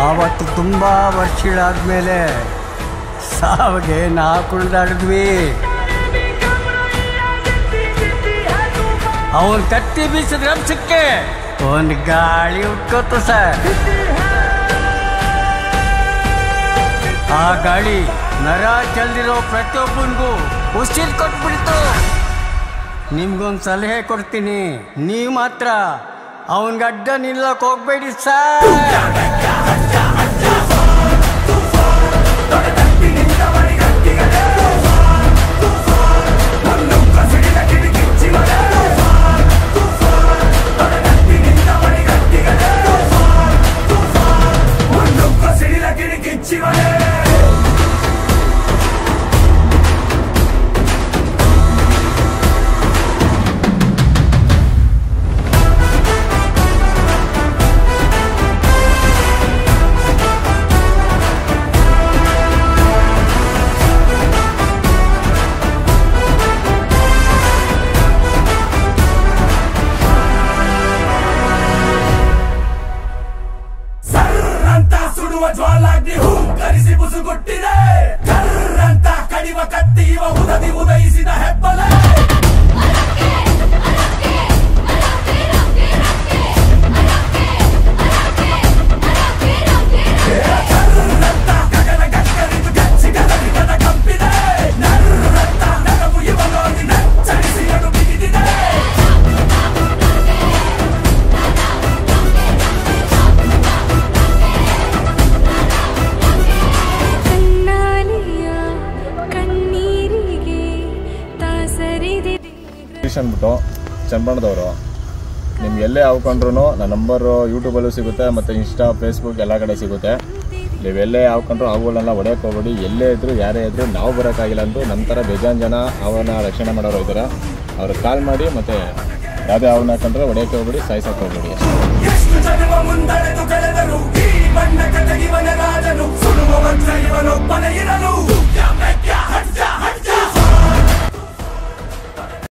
ಆವತ್ತು ತುಂಬ ವರ್ಷಗಳಾದ್ಮೇಲೆ ಸಾವಿಗೆ ನಾ ಕುಣಿದಾಡಿದ್ವಿ. ಅವನು ಕತ್ತಿ ಬೀಸಿದ ರಂಸಕ್ಕೆ ಒಂದು ಗಾಳಿ ಉಟ್ಕೋತು ಸರ್. ಆ ಗಾಳಿ ನರ ಚೆಲ್ದಿರೋ ಪ್ರತಿಯೊಬ್ಬನಿಗೂ ಉಸಿರು ಕೊಟ್ಬಿಡ್ತು. ನಿಮ್ಗೊಂದು ಸಲಹೆ ಕೊಡ್ತೀನಿ, ನೀವು ಮಾತ್ರ ಅವನಿಗೆ ಅಡ್ಡ ನಿಲ್ಲಕ್ಕೆ ಹೋಗ್ಬೇಡಿ ಸರ್. ಜ್ವಾಲಾಗ್ನಿ ಹೂಂಕರಿಸಿ ಬುಸುಗುಟ್ಟಿದೆ, ಕರ್ರಂತ ಕಡಿವ ಕತ್ತಿ ಇವ ಉದದಿ ಉದಯಿಸಿದ ಹೆಬ್ಬಲೆ. ಕರ್ರಂತ ಗಗನ ಗಕ್ಕರಿದು ಗಚ್ಚಿ ಗದರಿಗದ ಕಂಪಿದೆ, ನರ್ರಂತ ನಗವು ಇವ ನೋಡಿ ನಚ್ಚರಿಸಿ ಅಡು ಬಿಗಿದಿದೆ. ಅಂದ್ಬಿಟ್ಟು ಚನ್ನಬಣ್ಣದವರು ನಿಮ್ಗೆ ಎಲ್ಲೇ ಹಾಕೊಂಡ್ರು ನನ್ನ ನಂಬರು ಯೂಟ್ಯೂಬಲ್ಲೂ ಸಿಗುತ್ತೆ ಮತ್ತು ಇನ್ಸ್ಟಾ ಫೇಸ್ಬುಕ್ ಎಲ್ಲ ಕಡೆ ಸಿಗುತ್ತೆ. ನೀವೆಲ್ಲೇ ಹಾಕೊಂಡ್ರು ಅವುಗಳನ್ನೆಲ್ಲ ಹೊಡೆಯೋಕೆ ಹೋಗ್ಬೇಡಿ. ಎಲ್ಲೇ ಇದ್ದರೂ ಯಾರೇ ಇದ್ದರೂ ನಾವು ಬರೋಕ್ಕಾಗಿಲ್ಲ ಅಂದು ನಂತರ ಬೇಜಾನ್ ಜನ ಅವನ್ನ ರಕ್ಷಣೆ ಮಾಡೋರು ಇದ್ದಾರೆ. ಅವ್ರಿಗೆ ಕಾಲ್ ಮಾಡಿ ಮತ್ತು ಯಾವುದೇ ಅವನ್ನ ಹಾಕೊಂಡ್ರೆ ಹೊಡೆಯೋಕೆ ಹೋಗ್ಬೇಡಿ, ಸಾಯಿಸೋಕೆ ಹೋಗ್ಬೇಡಿ.